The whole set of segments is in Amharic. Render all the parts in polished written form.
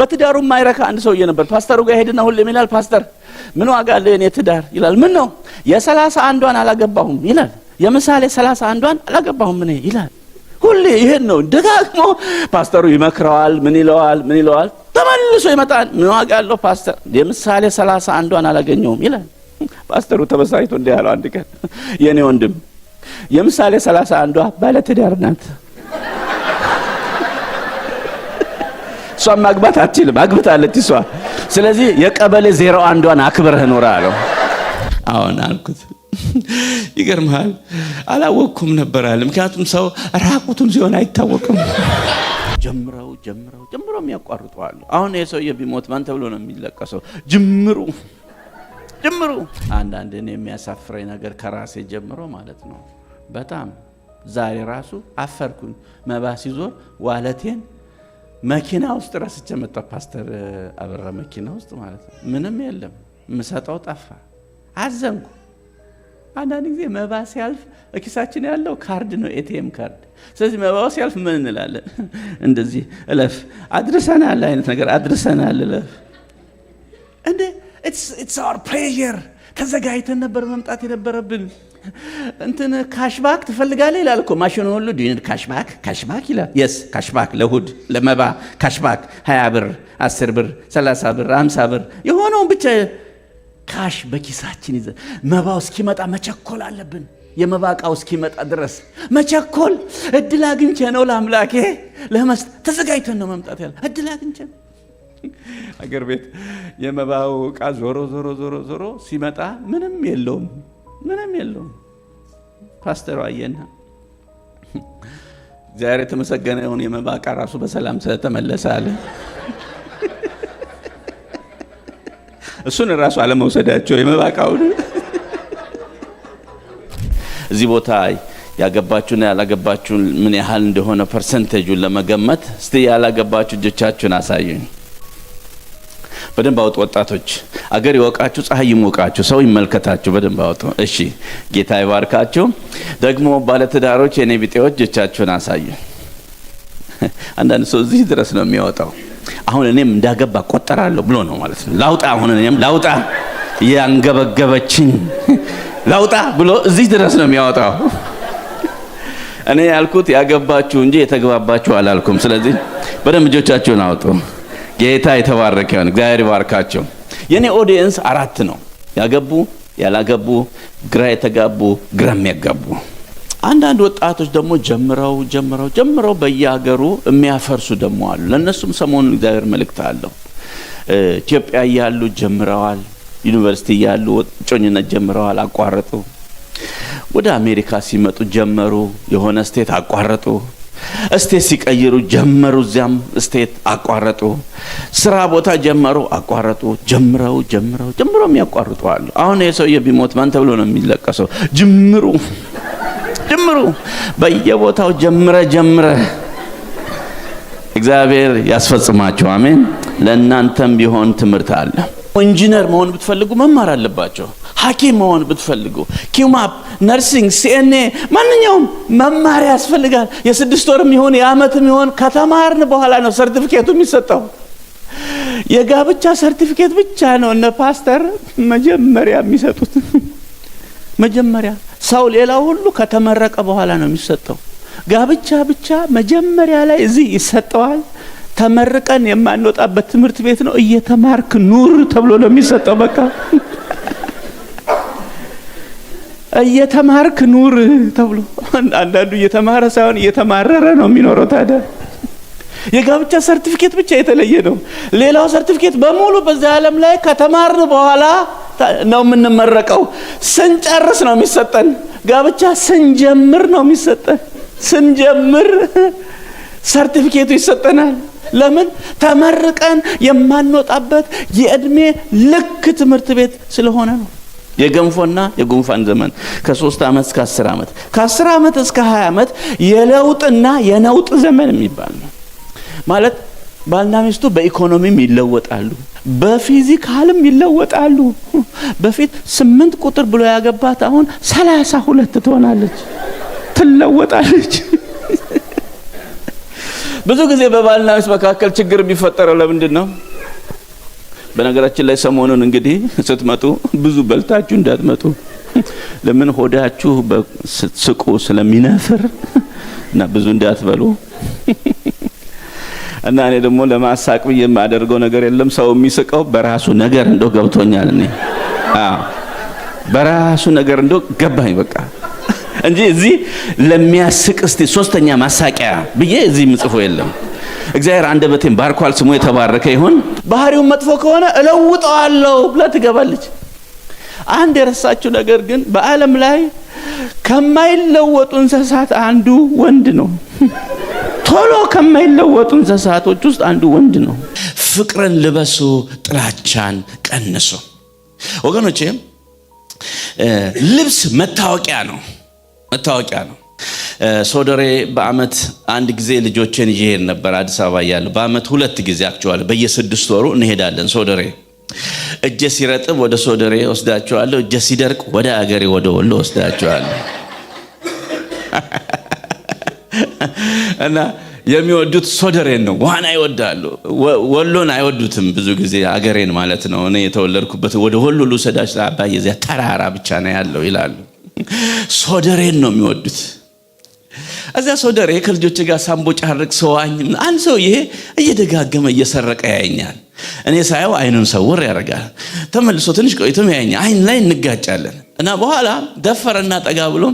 በትዳሩ ማይረካ አንድ ሰውዬ ነበር። ፓስተሩ ጋር ሄድና ሁሌም ይላል ፓስተር ምን ዋጋ አለው የኔ ትዳር ይላል። ምን ነው የ31ን አላገባሁም ይላል። የምሳሌ 31ን አላገባሁም እኔ ይላል። ሁሌ ይሄን ነው ደጋግሞ ፓስተሩ ይመክረዋል። ምን ይለዋል ተመልሶ ይመጣል። ምን ዋጋ አለው ፓስተር የምሳሌ 31ን አላገኘውም ይላል። ፓስተሩ ተበሳይቶ እንደ ያለው አንድ ቀን የኔ ወንድም የምሳሌ 31ዷ ባለ ትዳር ናት። እሷ ማግባት አትችልም፣ አግብታለች እሷ። ስለዚህ የቀበሌ 01ን አክብረህ ኖር አለው። አሁን አልኩት ይገርምሃል አላወቅኩም ነበር አለ። ምክንያቱም ሰው ራቁቱን ሲሆን አይታወቅም። ጀምረው የሚያቋርጡ አሉ። አሁን የሰውዬ ቢሞት ማን ተብሎ ነው የሚለቀሰው? ጅምሩ አንዳንድ እኔ የሚያሳፍረኝ ነገር ከራሴ ጀምሮ ማለት ነው። በጣም ዛሬ ራሱ አፈርኩኝ። መባስ ይዞ ዋለቴን መኪና ውስጥ ረስቼ መጣሁ። ፓስተር አበራ መኪና ውስጥ ማለት ነው። ምንም የለም፣ ምሰጠው ጠፋ። አዘንኩ። አንዳንድ ጊዜ መባስ ሲያልፍ እኪሳችን ያለው ካርድ ነው፣ ኤቲኤም ካርድ። ስለዚህ መባስ ሲያልፍ ምን እንላለን? እንደዚህ እለፍ አድርሰናል አይነት ነገር አድርሰናል እለፍ እንዴ። it's our pleasure። ተዘጋጅተን ነበር መምጣት የነበረብን። እንትን ካሽባክ ትፈልጋለህ ይላል እኮ ማሽኑ ሁሉ ዲዩኒድ ካሽባክ ይላል። yes ካሽባክ ለሁድ ለመባ ካሽባክ 20 ብር 10 ብር 30 ብር 50 ብር የሆነውን ብቻ ካሽ በኪሳችን ይዘን መባው እስኪመጣ መቸኮል አለብን። የመባቃው እስኪመጣ ድረስ መቸኮል። እድል አግኝቼ ነው ለአምላኬ ለመስጠት ተዘጋጅተን ነው መምጣት ያለ። እድል አግኝቼ አገር ቤት የመባው ዕቃ ዞሮ ሲመጣ ምንም የለውም። ፓስተሩ አየና እግዚአብሔር የተመሰገነ ይሁን የመባ ዕቃ ራሱ በሰላም ስለተመለሰ አለ። እሱን ራሱ አለመውሰዳቸው የመባ ዕቃውን። እዚህ ቦታ ያገባችሁና ያላገባችሁ ምን ያህል እንደሆነ ፐርሰንቴጁን ለመገመት እስቲ ያላገባችሁ እጆቻችሁን አሳዩኝ። በደንብ አውጡ ወጣቶች። አገር ይወቃችሁ፣ ፀሐይ ይሞቃችሁ፣ ሰው ይመልከታችሁ። በደንብ አውጡ። እሺ ጌታ ይባርካችሁ። ደግሞ ባለትዳሮች የኔ ቢጤዎች እጆቻችሁን አሳዩኝ። አንዳንድ ሰው እዚህ ድረስ ነው የሚወጣው። አሁን እኔም እንዳገባ ቆጠራለሁ ብሎ ነው ማለት ነው። ላውጣ አሁን እኔም ላውጣ ያንገበገበችኝ ላውጣ ብሎ እዚህ ድረስ ነው የሚያወጣው። እኔ ያልኩት ያገባችሁ እንጂ የተግባባችሁ አላልኩም። ስለዚህ በደንብ እጆቻችሁን አውጡ። ጌታ የተባረከ ይሁን። እግዚአብሔር ይባርካችሁ። የኔ ኦዲየንስ 4 ነው። ያገቡ፣ ያላገቡ፣ ግራ የተጋቡ፣ ግራም ያጋቡ። አንዳንድ ወጣቶች ደግሞ ጀምረው በየሀገሩ የሚያፈርሱ ደግሞ አሉ። ለነሱም ሰሞኑን እግዚአብሔር መልእክት አለው። ኢትዮጵያ ያሉ ጀምረዋል፣ ዩኒቨርሲቲ ያሉ ጮኝነት ጀምረዋል፣ አቋረጡ። ወደ አሜሪካ ሲመጡ ጀመሩ፣ የሆነ ስቴት አቋረጡ። ስቴት ሲቀይሩ ጀመሩ፣ እዚያም ስቴት አቋረጡ። ስራ ቦታ ጀመሩ፣ አቋረጡ። ጀምረው የሚያቋርጡ አሉ። አሁን የሰውዬ ቢሞት ማን ተብሎ ነው የሚለቀሰው? ጅምሩ በየቦታው ጀምረ እግዚአብሔር ያስፈጽማችሁ። አሜን። ለእናንተም ቢሆን ትምህርት አለ። ኢንጂነር መሆን ብትፈልጉ መማር አለባቸው። ሐኪም መሆን ብትፈልጉ ኪውማፕ፣ ነርሲንግ፣ ሲኤንኤ ማንኛውም መማር ያስፈልጋል። የ6 ወርም ይሁን የዓመትም ይሁን ከተማርን በኋላ ነው ሰርቲፊኬቱ የሚሰጠው። የጋብቻ ሰርቲፊኬት ብቻ ነው እነ ፓስተር መጀመሪያ የሚሰጡት። መጀመሪያ ሰው ሌላው ሁሉ ከተመረቀ በኋላ ነው የሚሰጠው። ጋብቻ ብቻ መጀመሪያ ላይ እዚህ ይሰጠዋል። ተመርቀን የማንወጣበት ትምህርት ቤት ነው። እየተማርክ ኑር ተብሎ ነው የሚሰጠው። በቃ እየተማርክ ኑር ተብሎ። አንዳንዱ እየተማረ ሳይሆን እየተማረረ ነው የሚኖረው። ታዲያ የጋብቻ ሰርቲፊኬት ብቻ የተለየ ነው። ሌላው ሰርቲፊኬት በሙሉ በዚህ ዓለም ላይ ከተማርን በኋላ ነው የምንመረቀው። ስንጨርስ ነው የሚሰጠን። ጋብቻ ስንጀምር ነው የሚሰጠን። ስንጀምር ሰርቲፊኬቱ ይሰጠናል። ለምን? ተመርቀን የማንወጣበት የእድሜ ልክ ትምህርት ቤት ስለሆነ ነው። የገንፎና የጉንፋን ዘመን ከ3 ዓመት እስከ 10 ዓመት፣ ከ10 ዓመት እስከ 20 ዓመት የለውጥና የነውጥ ዘመን የሚባል ነው። ማለት ባልና ሚስቱ በኢኮኖሚም ይለወጣሉ፣ በፊዚካልም ይለወጣሉ። በፊት 8 ቁጥር ብሎ ያገባት አሁን 32 ትሆናለች፣ ትለወጣለች። ብዙ ጊዜ በባልና ሚስት መካከል ችግር የሚፈጠረው ለምንድን ነው? በነገራችን ላይ ሰሞኑን እንግዲህ ስትመጡ ብዙ በልታችሁ እንዳትመጡ። ለምን ሆዳችሁ በስቁ ስለሚነፍር እና ብዙ እንዳትበሉ። እና እኔ ደግሞ ለማሳቅ ብዬ የማደርገው ነገር የለም። ሰው የሚስቀው በራሱ ነገር እንደው ገብቶኛል እኔ በራሱ ነገር እንደው ገባኝ በቃ እንጂ እዚህ ለሚያስቅ እስቲ ሶስተኛ ማሳቂያ ብዬ እዚህ ምጽፎ የለም። እግዚአብሔር አንደበቴን ባርኳል፣ ስሙ የተባረከ ይሁን። ባህሪው መጥፎ ከሆነ እለውጠዋለሁ ብላ ትገባለች። አንድ የረሳችው ነገር ግን በዓለም ላይ ከማይለወጡ እንስሳት አንዱ ወንድ ነው። ቶሎ ከማይለወጡ እንስሳቶች ውስጥ አንዱ ወንድ ነው። ፍቅርን ልበሱ፣ ጥላቻን ቀንሱ። ወገኖቼ ልብስ መታወቂያ ነው። ሶደሬ በአመት አንድ ጊዜ ልጆችን ይሄድ ነበር። አዲስ አበባ ያለው በአመት 2 ጊዜ አክቹዋሊ በየ6 ወሩ እንሄዳለን ሶደሬ። እጄ ሲረጥብ ወደ ሶደሬ ወስዳቸዋለሁ፣ እጄ ሲደርቅ ወደ አገሬ ወደ ወሎ ወስዳቸዋለሁ። እና የሚወዱት ሶደሬን ነው። ዋና ይወዳሉ። ወሎን አይወዱትም ብዙ ጊዜ አገሬን ማለት ነው። እኔ የተወለድኩበት ወደ ወሎ ልውሰዳችሁ አባዬ እዚያ ተራራ ብቻ ነው ያለው ይላሉ። ሶደሬን ነው የሚወዱት። እዚያ ሶደሬ ከልጆች ጋር ሳምቦ ጫርቅ ሰዋኝ አንድ ሰው ይሄ እየደጋገመ እየሰረቀ ያየኛል። እኔ ሳየው አይኑን ሰውር ያደርጋል። ተመልሶ ትንሽ ቆይቶም ያየኛል። አይን ላይ እንጋጫለን እና በኋላ ደፈረና ጠጋ ብሎ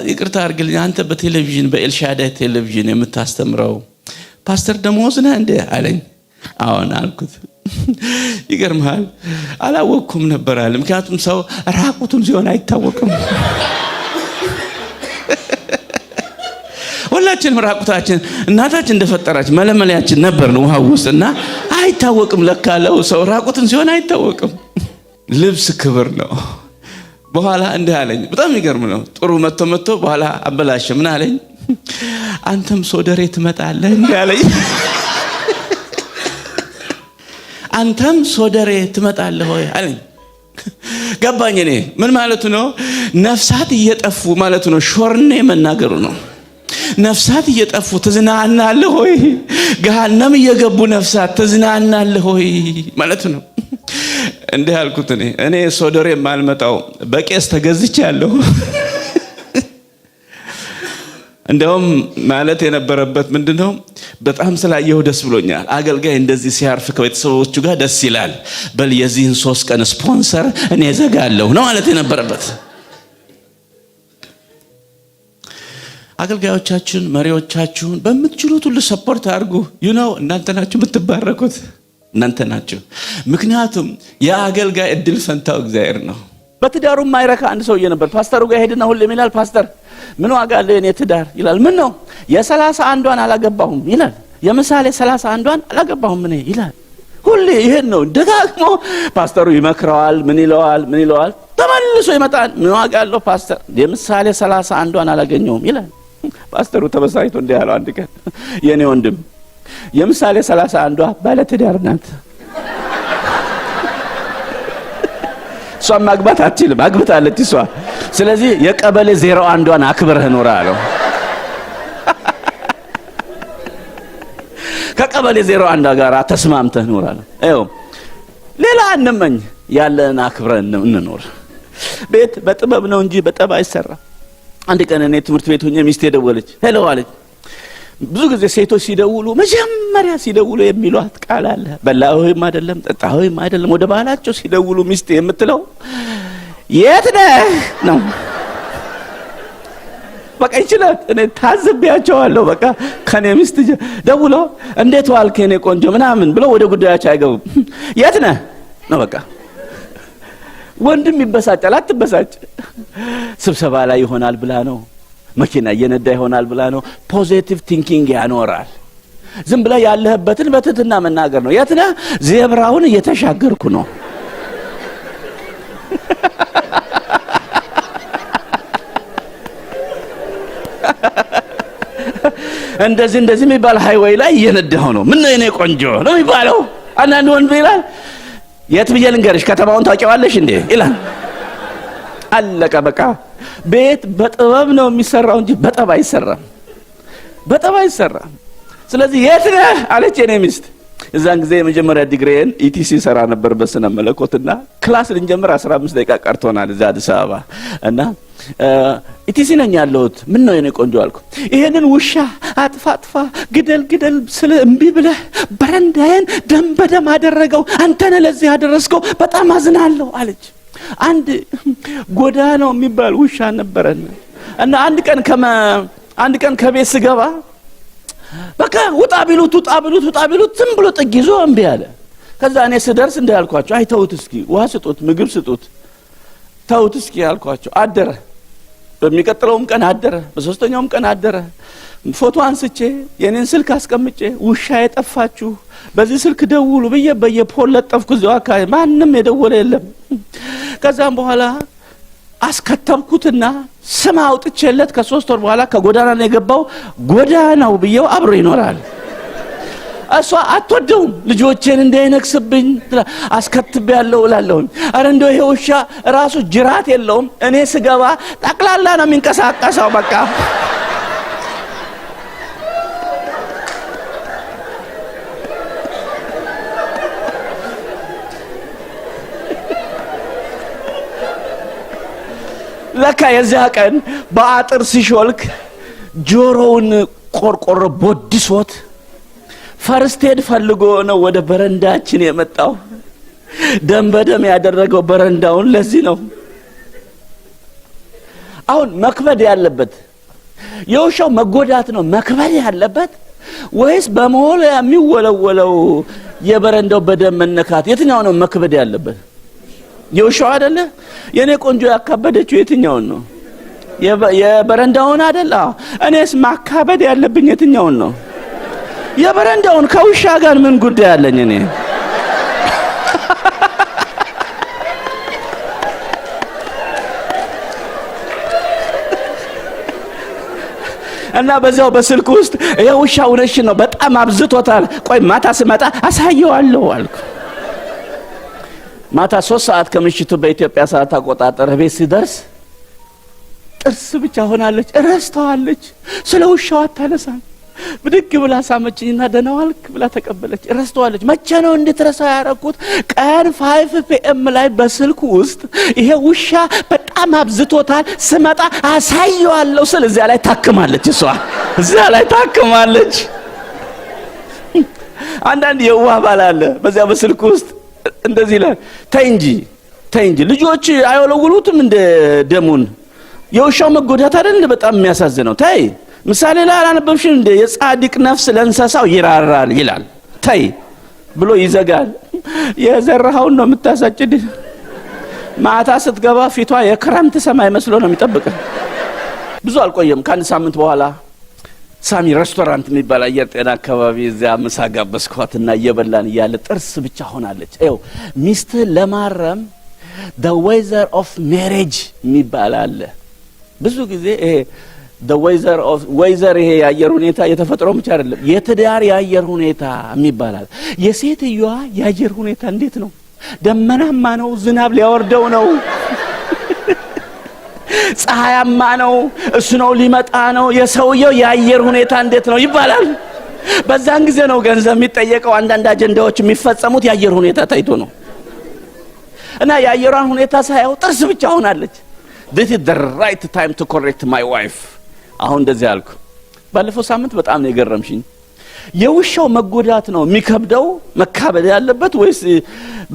ይቅርታ አድርግልኝ፣ አንተ በቴሌቪዥን በኤልሻዳይ ቴሌቪዥን የምታስተምረው ፓስተር ደሞዝ ነህ እንዴ አለኝ። አዎን አልኩት። ይገርምሃል አላወቅኩም ነበር አለ። ምክንያቱም ሰው ራቁቱን ሲሆን አይታወቅም። ሁላችንም ራቁታችን እናታችን እንደፈጠራች መለመለያችን ነበርን ውሃ ውስጥ እና አይታወቅም። ለካለው ሰው ራቁቱን ሲሆን አይታወቅም። ልብስ ክብር ነው። በኋላ እንዲህ አለኝ። በጣም ይገርም ነው። ጥሩ መጥቶ በኋላ አበላሽ። ምን አለኝ? አንተም ሶደሬ ትመጣለህ እንዲህ አለኝ። አንተም ሶደሬ ትመጣለህ ወይ አለኝ። ገባኝ። እኔ ምን ማለቱ ነው? ነፍሳት እየጠፉ ማለቱ ነው። ሾርኔ መናገሩ ነው። ነፍሳት እየጠፉ ትዝናናለህ ሆይ? ገሃነም እየገቡ ነፍሳት ትዝናናለህ ሆይ ማለቱ ነው። እንዲህ አልኩት። እኔ ሶደሬ የማልመጣው በቄስ ተገዝቻለሁ። እንደውም ማለት የነበረበት ምንድነው? በጣም ስላየሁ ደስ ብሎኛል። አገልጋይ እንደዚህ ሲያርፍ ከቤተሰቦቹ ጋር ደስ ይላል። በል የዚህን 3 ቀን ስፖንሰር እኔ ዘጋለሁ ነው ማለት የነበረበት። አገልጋዮቻችሁን መሪዎቻችሁን በምትችሉት ሁሉ ሰፖርት አድርጉ። እናንተ ናችሁ የምትባረኩት፣ እናንተ ናችሁ። ምክንያቱም የአገልጋይ እድል ፈንታው እግዚአብሔር ነው። በትዳሩ ማይረካ አንድ ሰውዬ ነበር። ፓስተሩ ጋር ሄድና ሁሌም ይላል፣ ፓስተር ምን ዋጋ አለው የኔ ትዳር ይላል። ምን ነው የ31ን አላገባሁም ይላል። የምሳሌ 31ን አላገባሁም እኔ ይላል። ሁሌ ይሄን ነው ደጋግሞ ፓስተሩ ይመክረዋል። ምን ይለዋል? ተመልሶ ይመጣል። ምን ዋጋ አለው ፓስተር የምሳሌ 31ን አላገኘውም ይላል። ፓስተሩ ተበሳጭቶ እንዲህ ያለው አንድ ቀን፣ የኔ ወንድም የምሳሌ 31ዷ ባለ ትዳር ናት። እሷ ማግባት አትችልም፣ አግብታለች እሷ። ስለዚህ የቀበሌ 01ን አክብረህ ኖር አለው። ከቀበሌ 01 ጋር ተስማምተህ ኖር አለው። ሌላ አንመኝ፣ ያለን አክብረን እንኖር። ቤት በጥበብ ነው እንጂ በጠባ አይሰራም። አንድ ቀን እኔ ትምህርት ቤት ሆኜ ሚስቴ ደወለች። ሄሎ አለች። ብዙ ጊዜ ሴቶች ሲደውሉ መጀመሪያ ሲደውሉ የሚሏት ቃል አለ። በላሁም አይደለም ጠጣሁም አይደለም። ወደ ባላቸው ሲደውሉ ሚስቴ የምትለው የት ነህ ነው። በቃ ይችላል። እኔ ታዝቤያቸዋለሁ። በቃ ከኔ ሚስት ደውሎ እንዴት ዋልክ የኔ ቆንጆ ምናምን ብሎ ወደ ጉዳያቸው አይገቡም። የት ነህ ነው በቃ። ወንድም ይበሳጫል። አትበሳጭ። ስብሰባ ላይ ይሆናል ብላ ነው፣ መኪና እየነዳ ይሆናል ብላ ነው። ፖዚቲቭ ቲንኪንግ ያኖራል። ዝም ብለ ያለህበትን በትህትና መናገር ነው። የት ነህ? ዜብራውን እየተሻገርኩ ነው። እንደዚህ የሚባል ሃይዌይ ላይ እየነዳሁ ነው። ምን ነው የኔ ቆንጆ ነው የሚባለው። አንዳንድ ወንድ ይላል የት ብዬ ልንገርሽ ከተማውን ታውቂዋለሽ እንዴ ይላል። አለቀ በቃ። ቤት በጥበብ ነው የሚሰራው እንጂ በጠብ አይሰራም። ስለዚህ የት ነህ አለች የኔ ሚስት። እዛን ጊዜ የመጀመሪያ ዲግሪን ኢቲሲ ሰራ ነበር በስነ መለኮትና ክላስ ልንጀምር 15 ደቂቃ ቀርቶናል እዛ አዲስ አበባ እና ኢቲሲ ነኝ ያለሁት። ምን ነው የኔ ቆንጆ አልኩ። ይሄንን ውሻ አጥፋ ግደል ስለ እምቢ ብለህ በረንዳዬን ደም በደም አደረገው፣ አንተ ነህ ለዚህ ያደረስከው፣ በጣም አዝናለሁ አለች። አንድ ጎዳናው የሚባል ውሻ ነበረና እና አንድ ቀን ከቤት ስገባ በቃ ውጣ ቢሉት ዝም ብሎ ጥግ ይዞ እምቢ አለ። ከዛ እኔ ስደርስ እንዳልኳቸው አይ ተውት እስኪ ውሃ ስጡት ምግብ ስጡት ተውት እስኪ አልኳቸው። አደረ። በሚቀጥለውም ቀን አደረ፣ በሶስተኛውም ቀን አደረ። ፎቶ አንስቼ የኔን ስልክ አስቀምጬ ውሻ የጠፋችሁ በዚህ ስልክ ደውሉ ብዬ በየፖል ለጠፍኩ። እዚያው አካባቢ ማንም የደወለ የለም። ከዛም በኋላ አስከተብኩትና ስም አውጥቼለት ከ3 ወር በኋላ ከጎዳና ነው የገባው። ጎዳናው ብዬው አብሮ ይኖራል። እሷ አትወደውም ልጆቼን እንዳይነክስብኝ አስከትብ ያለው እላለሁ። አረ እንደው ይሄ ውሻ ራሱ ጅራት የለውም። እኔ ስገባ ጠቅላላ ነው የሚንቀሳቀሰው በቃ። ለካ የዚያ ቀን በአጥር ሲሾልክ ጆሮውን ቆርቆሮ ቦድሶት ፈርስቴድ ፈልጎ ነው ወደ በረንዳችን የመጣው። ደም በደም ያደረገው በረንዳውን ለዚህ ነው። አሁን መክበድ ያለበት የውሻው መጎዳት ነው መክበድ ያለበት ወይስ በመሆኑ የሚወለወለው የበረንዳው በደም መነካት? የትኛው ነው መክበድ ያለበት? የውሻው አይደለ? የኔ ቆንጆ ያካበደችው የትኛውን ነው? የበረንዳውን አይደለ? እኔስ ማካበድ ያለብኝ የትኛውን ነው? የበረንዳውን። ከውሻ ጋር ምን ጉዳይ አለኝ እኔ? እና በዛው በስልክ ውስጥ የውሻው ነሽ ነው በጣም አብዝቶታል። ቆይ ማታ ስመጣ አሳየዋለሁ አልኩ። ማታ 3 ሰዓት ከምሽቱ በኢትዮጵያ ሰዓት አቆጣጠር ቤት ሲደርስ ጥርስ ብቻ ሆናለች፣ ረስተዋለች። ስለ ውሻው አታነሳም። ብድግ ብላ ሳመችኝና ደህና ዋልክ ብላ ተቀበለች። ረስተዋለች። መቼ ነው እንድትረሳው ያረኩት? ቀን 5 PM ላይ በስልኩ ውስጥ ይሄ ውሻ በጣም አብዝቶታል ስመጣ አሳየዋለሁ ስል እዚያ ላይ ታክማለች። እሷ እዚያ ላይ ታክማለች። አንዳንድ የዋህ ባል አለ በዚያ በስልኩ ውስጥ እንደዚህ ላይ ተይ እንጂ ልጆች አይወለውሉትም እንደ ደሙን። የውሻው መጎዳት አይደል በጣም የሚያሳዝነው? ተይ ምሳሌ ላይ አላነበብሽም እንደ የጻድቅ ነፍስ ለእንስሳው ይራራል ይላል። ተይ ብሎ ይዘጋል። የዘራኸውን ነው የምታሳጭድ። ማታ ስትገባ ፊቷ የክረምት ሰማይ መስሎ ነው የሚጠብቀው። ብዙ አልቆየም። ከአንድ ሳምንት በኋላ ሳሚ ሬስቶራንት የሚባል አየር ጤና አካባቢ እዚያ ምሳ ጋበዝኳትና እየበላን እያለ ጥርስ ብቻ ሆናለች። አይው ሚስት ለማረም the weather of marriage የሚባል አለ። ብዙ ጊዜ ይሄ the weather ይሄ የአየር ሁኔታ የተፈጥሮ ብቻ አይደለም፣ የትዳር የአየር ሁኔታ የሚባል። የሴትየዋ የአየር ሁኔታ እንዴት ነው? ደመናማ ነው፣ ዝናብ ሊያወርደው ነው፣ ፀሐያማ ነው፣ እሱ ነው ሊመጣ ነው። የሰውየው የአየር ሁኔታ እንዴት ነው ይባላል። በዛን ጊዜ ነው ገንዘብ የሚጠየቀው። አንዳንድ አጀንዳዎች የሚፈጸሙት የአየር ሁኔታ ታይቶ ነው። እና የአየሯን ሁኔታ ሳይው ጥርስ ብቻ ሆናለች። this is the right time to correct my wife። አሁን እንደዚህ አልኩ። ባለፈው ሳምንት በጣም ነው የገረምሽኝ። የውሻው መጎዳት ነው የሚከብደው መካበድ ያለበት ወይስ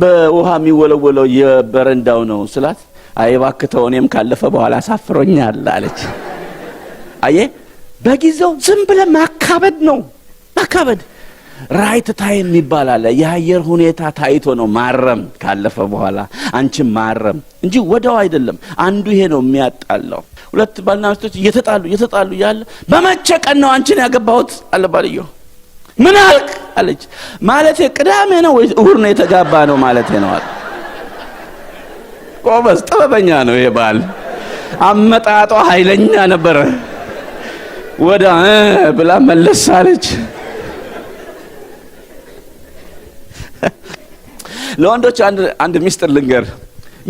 በውሃ የሚወለወለው የበረንዳው ነው ስላት፣ አይ ባክተው እኔም ካለፈ በኋላ አሳፍሮኛል አለች። አየ በጊዜው ዝም ብለ ማካበድ ነው ማካበድ። ራይት ታይም ይባላል። የአየር ሁኔታ ታይቶ ነው ማረም ካለፈ በኋላ አንቺ ማረም እንጂ ወደው አይደለም። አንዱ ይሄ ነው የሚያጣላው። ሁለት ባልና ሚስቶች እየተጣሉ ያለ በመቼ ቀን ነው አንቺን ያገባሁት አለ ባልየው። ምን አልክ አለች። ማለት ቅዳሜ ነው ወይ እሁድ ነው የተጋባ ነው ማለት ነው አለ። ቆበዝ ጥበበኛ ነው ይሄ ባል። አመጣጧ ኃይለኛ ነበር። ወዳ ብላ መለስ አለች። ለወንዶች አንድ ሚስጥር ልንገር።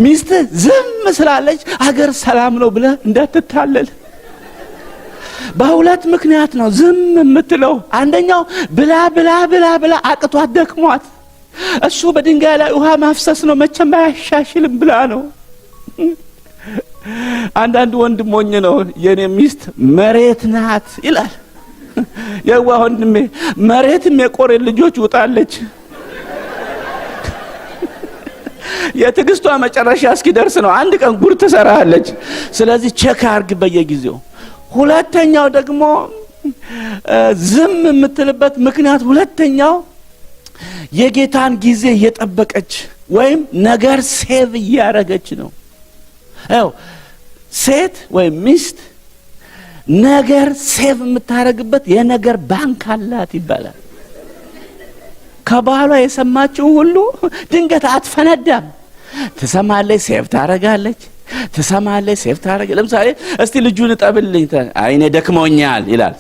ሚስት ዝም ስላለች አገር ሰላም ነው ብለ እንዳትታለል። በሁለት ምክንያት ነው ዝም የምትለው። አንደኛው ብላ ብላ ብላ ብላ አቅቷት ደክሟት እሱ በድንጋይ ላይ ውሃ ማፍሰስ ነው መቼም አያሻሽልም ብላ ነው። አንዳንድ ወንድሞኝ ነው የኔ ሚስት መሬት ናት ይላል። የዋ ወንድሜ መሬትም የቆሬ ልጆች ውጣለች። የትግስቷ መጨረሻ እስኪደርስ ነው። አንድ ቀን ጉር ትሰራለች። ስለዚህ ቼክ አርግ በየጊዜው። ሁለተኛው ደግሞ ዝም የምትልበት ምክንያት ሁለተኛው የጌታን ጊዜ እየጠበቀች ወይም ነገር ሴቭ እያረገች ነው። አው ሴት ወይም ሚስት ነገር ሴቭ የምታረግበት የነገር ባንክ አላት ይባላል። ከባሏ የሰማችው ሁሉ ድንገት አትፈነዳም። ትሰማለች፣ ሴቭ ታረጋለች። ትሰማለች፣ ሴቭ ታረጋለች። ለምሳሌ እስቲ ልጁን ጠብልኝ፣ አይኔ ደክሞኛል ይላል።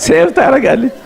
ሴቭ ታረጋለች።